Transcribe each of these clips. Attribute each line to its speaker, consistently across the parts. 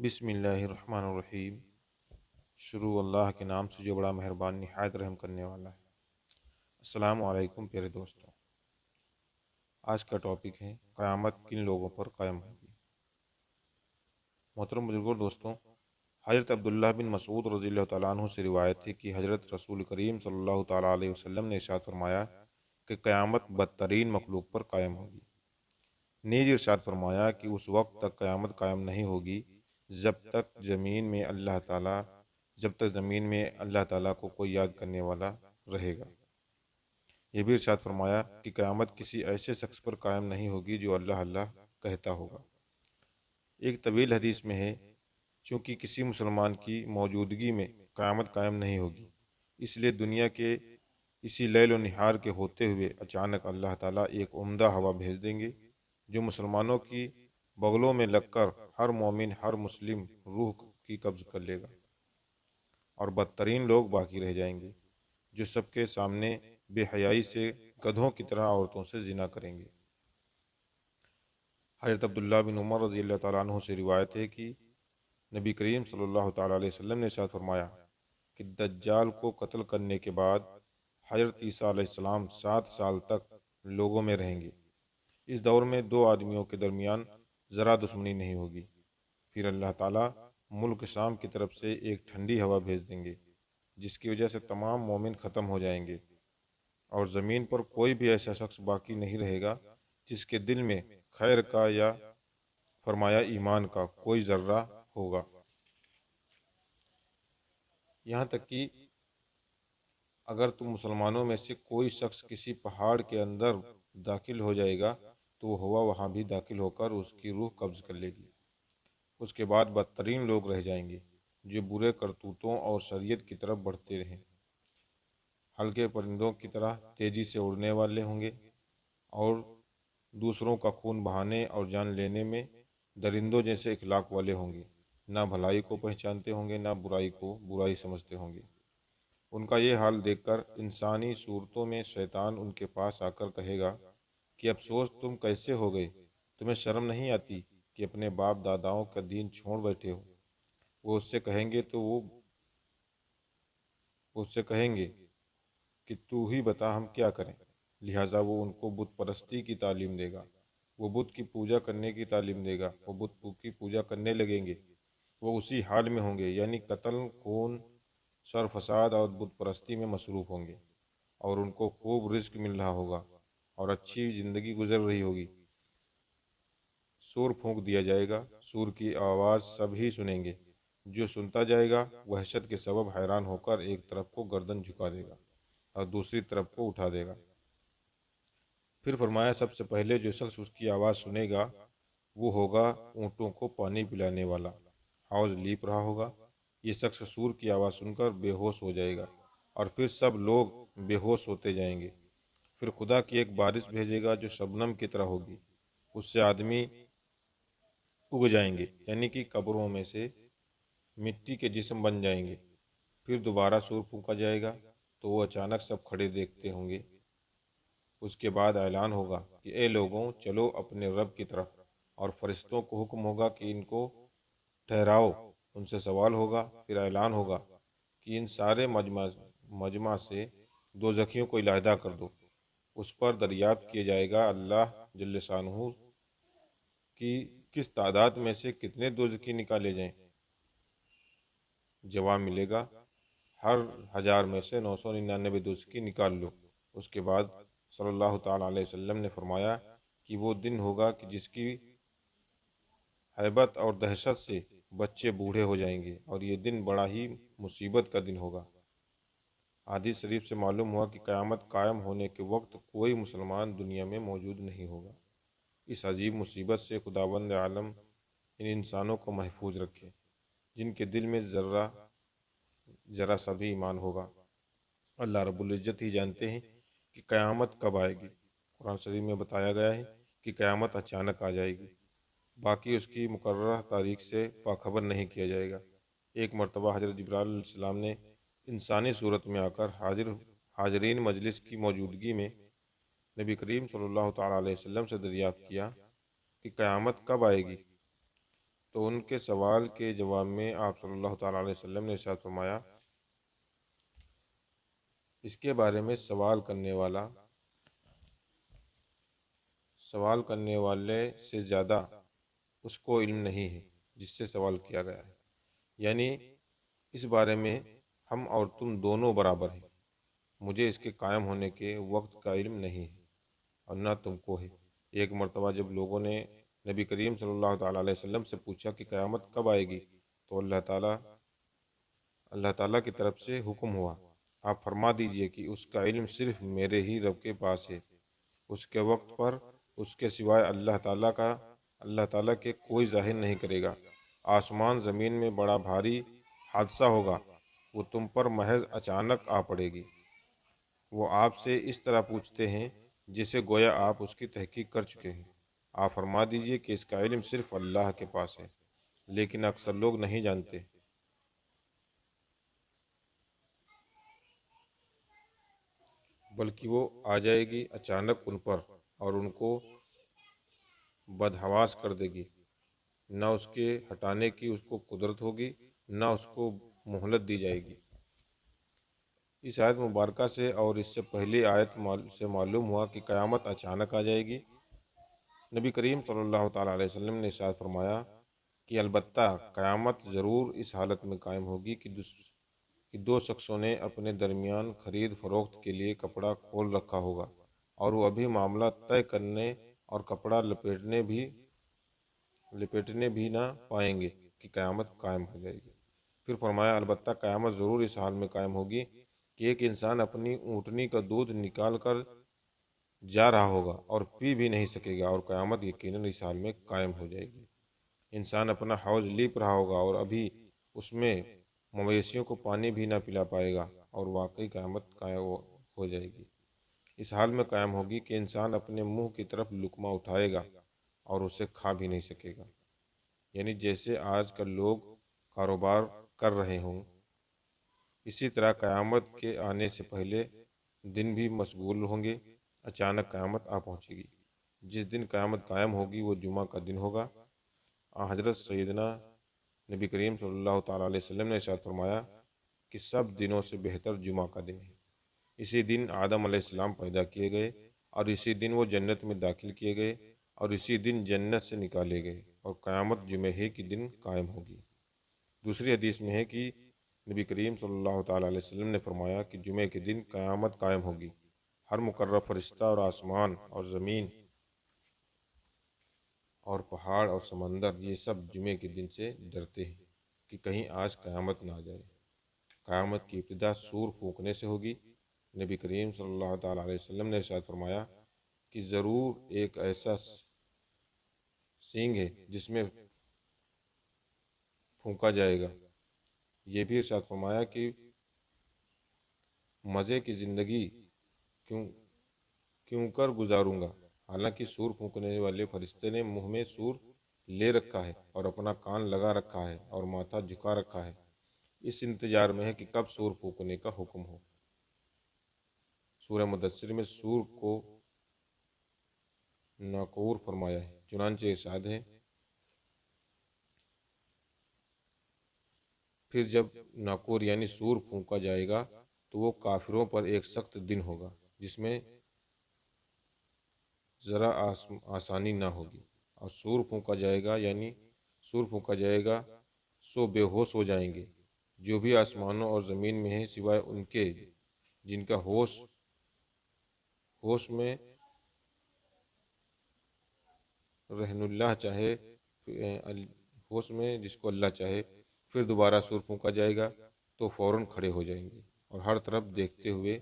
Speaker 1: بسم اللہ الرحمن الرحیم۔ شروع اللہ کے نام سے جو بڑا مہربان نہایت رحم کرنے والا ہے۔ السلام علیکم پیارے دوستوں، آج کا ٹاپک ہے قیامت کن لوگوں پر قائم ہوگی۔ محترم بزرگوں دوستوں، حضرت عبداللہ بن مسعود رضی اللہ تعالیٰ عنہ سے روایت ہے کہ حضرت رسول کریم صلی اللہ تعالیٰ علیہ وسلم نے ارشاد فرمایا کہ قیامت بدترین مخلوق پر قائم ہوگی۔ نیز ارشاد فرمایا کہ اس وقت تک قیامت قائم نہیں ہوگی جب تک زمین میں اللہ تعالیٰ کو کوئی یاد کرنے والا رہے گا۔ یہ بھی ارشاد فرمایا کہ قیامت کسی ایسے شخص پر قائم نہیں ہوگی جو اللہ اللہ کہتا ہوگا۔ ایک طویل حدیث میں ہے، چونکہ کسی مسلمان کی موجودگی میں قیامت قائم نہیں ہوگی، اس لیے دنیا کے اسی لیل و نہار کے ہوتے ہوئے اچانک اللہ تعالیٰ ایک عمدہ ہوا بھیج دیں گے جو مسلمانوں کی بغلوں میں لگ کر ہر مومن ہر مسلم روح کی قبض کر لے گا، اور بدترین لوگ باقی رہ جائیں گے جو سب کے سامنے بے حیائی سے گدھوں کی طرح عورتوں سے زنا کریں گے۔ حضرت عبداللہ بن عمر رضی اللہ تعالیٰ عنہ سے روایت ہے کہ نبی کریم صلی اللہ تعالیٰ علیہ وسلم نے ارشاد فرمایا کہ دجال کو قتل کرنے کے بعد حضرت عیسیٰ علیہ السلام 7 سال تک لوگوں میں رہیں گے۔ اس دور میں دو آدمیوں کے درمیان ذرا دشمنی نہیں ہوگی۔ پھر اللہ تعالیٰ ملک شام کی طرف سے ایک ٹھنڈی ہوا بھیج دیں گے جس کی وجہ سے تمام مومن ختم ہو جائیں گے، اور زمین پر کوئی بھی ایسا شخص باقی نہیں رہے گا جس کے دل میں خیر کا یا فرمایا ایمان کا کوئی ذرہ ہوگا۔ یہاں تک کہ اگر تم مسلمانوں میں سے کوئی شخص کسی پہاڑ کے اندر داخل ہو جائے گا تو وہ ہوا وہاں بھی داخل ہو کر اس کی روح قبض کر لے گی۔ اس کے بعد بدترین لوگ رہ جائیں گے جو برے کرتوتوں اور شریعت کی طرف بڑھتے رہیں، ہلکے پرندوں کی طرح تیزی سے اڑنے والے ہوں گے، اور دوسروں کا خون بہانے اور جان لینے میں درندوں جیسے اخلاق والے ہوں گے، نہ بھلائی کو پہچانتے ہوں گے نہ برائی کو برائی سمجھتے ہوں گے۔ ان کا یہ حال دیکھ کر انسانی صورتوں میں شیطان ان کے پاس آ کر کہے گا کہ افسوس تم کیسے ہو گئے، تمہیں شرم نہیں آتی کہ اپنے باپ داداؤں کا دین چھوڑ بیٹھے ہو۔ وہ اس سے کہیں گے کہ تو ہی بتا ہم کیا کریں۔ لہٰذا وہ ان کو بت پرستی کی تعلیم دے گا، وہ بت کی پوجا کرنے کی تعلیم دے گا، وہ بت کی پوجا کرنے لگیں گے۔ وہ اسی حال میں ہوں گے، یعنی قتل، خون، شر فساد اور بت پرستی میں مصروف ہوں گے، اور ان کو خوب رزق مل رہا ہوگا اور اچھی زندگی گزر رہی ہوگی۔ سور پھونک دیا جائے گا، سور کی آواز سب ہی سنیں گے، جو سنتا جائے گا وحشت کے سبب حیران ہو کر ایک طرف کو گردن جھکا دے گا اور دوسری طرف کو اٹھا دے گا۔ پھر فرمایا سب سے پہلے جو شخص اس کی آواز سنے گا وہ ہوگا اونٹوں کو پانی پلانے والا، حوض لیپ رہا ہوگا۔ یہ شخص سور کی آواز سن کر بے ہوش ہو جائے گا، اور پھر سب لوگ بے ہوش ہوتے جائیں گے۔ پھر خدا کی ایک بارش بھیجے گا جو شبنم کی طرح ہوگی، اس سے آدمی اگ جائیں گے، یعنی کہ قبروں میں سے مٹی کے جسم بن جائیں گے۔ پھر دوبارہ سور پھونکا جائے گا تو وہ اچانک سب کھڑے دیکھتے ہوں گے۔ اس کے بعد اعلان ہوگا کہ اے لوگوں چلو اپنے رب کی طرف، اور فرشتوں کو حکم ہوگا کہ ان کو ٹھہراؤ۔ ان سے سوال ہوگا، پھر اعلان ہوگا کہ ان سارے مجمع سے دوزخیوں کو علیحدہ کر دو۔ اس پر دریافت کیا جائے گا اللہ جل شانہ کی کس تعداد میں سے کتنے دوزخی نکالے جائیں۔ جواب ملے گا ہر 1000 میں سے 999 دوزخی نکال لو۔ اس کے بعد صلی اللہ تعالیٰ علیہ وسلم نے فرمایا کہ وہ دن ہوگا کہ جس کی ہیبت اور دہشت سے بچے بوڑھے ہو جائیں گے، اور یہ دن بڑا ہی مصیبت کا دن ہوگا۔ حدیث شریف سے معلوم ہوا کہ قیامت قائم ہونے کے وقت کوئی مسلمان دنیا میں موجود نہیں ہوگا۔ اس عجیب مصیبت سے خداوند عالم ان انسانوں کو محفوظ رکھے جن کے دل میں ذرا سا بھی ایمان ہوگا۔ اللہ رب العزت ہی جانتے ہیں کہ قیامت کب آئے گی۔ قرآن شریف میں بتایا گیا ہے کہ قیامت اچانک آ جائے گی، باقی اس کی مقررہ تاریخ سے باخبر نہیں کیا جائے گا۔ ایک مرتبہ حضرت جبرائیل علیہ السلام نے انسانی صورت میں آ کر حاضرین مجلس کی موجودگی میں نبی کریم صلی اللہ تعالیٰ علیہ وسلم سے دریافت کیا کہ قیامت کب آئے گی۔ تو ان کے سوال کے جواب میں آپ صلی اللہ تعالیٰ علیہ وسلم نے ارشاد فرمایا، اس کے بارے میں سوال کرنے والے سے زیادہ اس کو علم نہیں ہے جس سے سوال کیا گیا ہے، یعنی اس بارے میں ہم اور تم دونوں برابر ہیں، مجھے اس کے قائم ہونے کے وقت کا علم نہیں ہے اور نہ تم کو ہے۔ ایک مرتبہ جب لوگوں نے نبی کریم صلی اللہ تعالیٰ علیہ وسلم سے پوچھا کہ قیامت کب آئے گی، تو اللہ تعالیٰ کی طرف سے حکم ہوا، آپ فرما دیجئے کہ اس کا علم صرف میرے ہی رب کے پاس ہے، اس کے وقت پر اس کے سوائے اللہ تعالیٰ کے کوئی ظاہر نہیں کرے گا۔ آسمان زمین میں بڑا بھاری حادثہ ہوگا، وہ تم پر محض اچانک آ پڑے گی۔ وہ آپ سے اس طرح پوچھتے ہیں جسے گویا آپ اس کی تحقیق کر چکے ہیں۔ آپ فرما دیجئے کہ اس کا علم صرف اللہ کے پاس ہے، لیکن اکثر لوگ نہیں جانتے۔ بلکہ وہ آ جائے گی اچانک ان پر اور ان کو بدحواس کر دے گی، نہ اس کے ہٹانے کی اس کو قدرت ہوگی، نہ اس کو مہلت دی جائے گی۔ اس آیت مبارکہ سے اور اس سے پہلی آیت سے معلوم ہوا کہ قیامت اچانک آ جائے گی۔ نبی کریم صلی اللہ تعالیٰ علیہ وسلم نے ارشاد فرمایا کہ البتہ قیامت ضرور اس حالت میں قائم ہوگی کہ دو شخصوں نے اپنے درمیان خرید فروخت کے لیے کپڑا کھول رکھا ہوگا اور وہ ابھی معاملہ طے کرنے اور کپڑا لپیٹنے بھی نہ پائیں گے کہ قیامت قائم ہو جائے گی۔ پھر فرمایا البتہ قیامت ضرور اس حال میں قائم ہوگی کہ ایک انسان اپنی اونٹنی کا دودھ نکال کر جا رہا ہوگا اور پی بھی نہیں سکے گا، اور قیامت یقیناً اس حال میں قائم ہو جائے گی۔ انسان اپنا حوض لیپ رہا ہوگا اور ابھی اس میں مویشیوں کو پانی بھی نہ پلا پائے گا، اور واقعی قیامت قائم ہو جائے گی۔ اس حال میں قائم ہوگی کہ انسان اپنے منہ کی طرف لقمہ اٹھائے گا اور اسے کھا بھی نہیں سکے گا، یعنی جیسے آج کل لوگ کاروبار کر رہے ہوں، اسی طرح قیامت کے آنے سے پہلے دن بھی مشغول ہوں گے۔ اچانک قیامت آ پہنچے گی۔ جس دن قیامت قائم ہوگی وہ جمعہ کا دن ہوگا۔ حضرت سیدنا نبی کریم صلی اللہ تعالیٰ علیہ وسلم نے ارشاد فرمایا کہ سب دنوں سے بہتر جمعہ کا دن ہے۔ اسی دن آدم علیہ السلام پیدا کیے گئے، اور اسی دن وہ جنت میں داخل کیے گئے، اور اسی دن جنت سے نکالے گئے، اور قیامت جمعہ ہی کے دن قائم ہوگی۔ دوسری حدیث میں ہے کہ نبی کریم صلی اللہ تعالیٰ علیہ وسلم نے فرمایا کہ جمعہ کے دن قیامت قائم ہوگی۔ ہر مقرب فرشتہ اور آسمان اور زمین اور پہاڑ اور سمندر یہ سب جمعے کے دن سے ڈرتے ہیں کہ کہیں آج قیامت نہ آ جائے۔ قیامت کی ابتدا سور پھونکنے سے ہوگی۔ نبی کریم صلی اللہ تعالیٰ علیہ وسلم نے ارشاد فرمایا کہ ضرور ایک ایسا سینگ ہے جس میں پھونکا جائے گا۔ یہ بھی ارشاد فرمایا کہ مزے کی زندگی کیوں کر گزاروں گا، حالانکہ سور پھونکنے والے فرشتے نے منہ میں سور لے رکھا ہے اور اپنا کان لگا رکھا ہے اور ماتھا جھکا رکھا ہے، اس انتظار میں ہے کہ کب سور پھونکنے کا حکم ہو۔ سورہ مدثر میں سور کو ناقور فرمایا ہے، چنانچہ ارشاد ہے پھر جب ناقور یعنی سور پھونکا جائے گا تو وہ کافروں پر ایک سخت دن ہوگا جس میں ذرا آسانی نہ ہوگی، اور سور پھونکا جائے گا سو بے ہوش ہو جائیں گے جو بھی آسمانوں اور زمین میں ہیں، سوائے ان کے جن کا ہوش میں رہن اللہ چاہے، ہوش میں جس کو اللہ چاہے۔ پھر دوبارہ سور پھونکا جائے گا تو فوراً کھڑے ہو جائیں گے اور ہر طرف دیکھتے ہوئے۔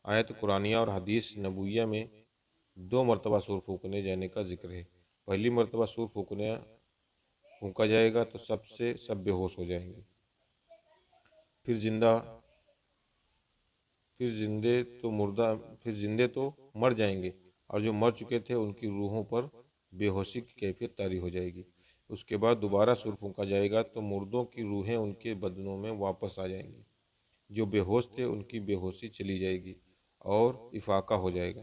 Speaker 1: آیت قرآنیہ اور حدیث نبویہ میں دو مرتبہ سور پھونکنے جانے کا ذکر ہے۔ پہلی مرتبہ سور پھونکا جائے گا تو سب بے ہوش ہو جائیں گے، پھر زندے تو مر جائیں گے، اور جو مر چکے تھے ان کی روحوں پر بے ہوشی کی کیفیت طاری ہو جائے گی۔ اس کے بعد دوبارہ سور پھونکا جائے گا تو مردوں کی روحیں ان کے بدنوں میں واپس آ جائیں گی، جو بے ہوش تھے ان کی بے ہوشی چلی جائے گی اور افاقہ ہو جائے گا۔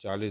Speaker 1: 40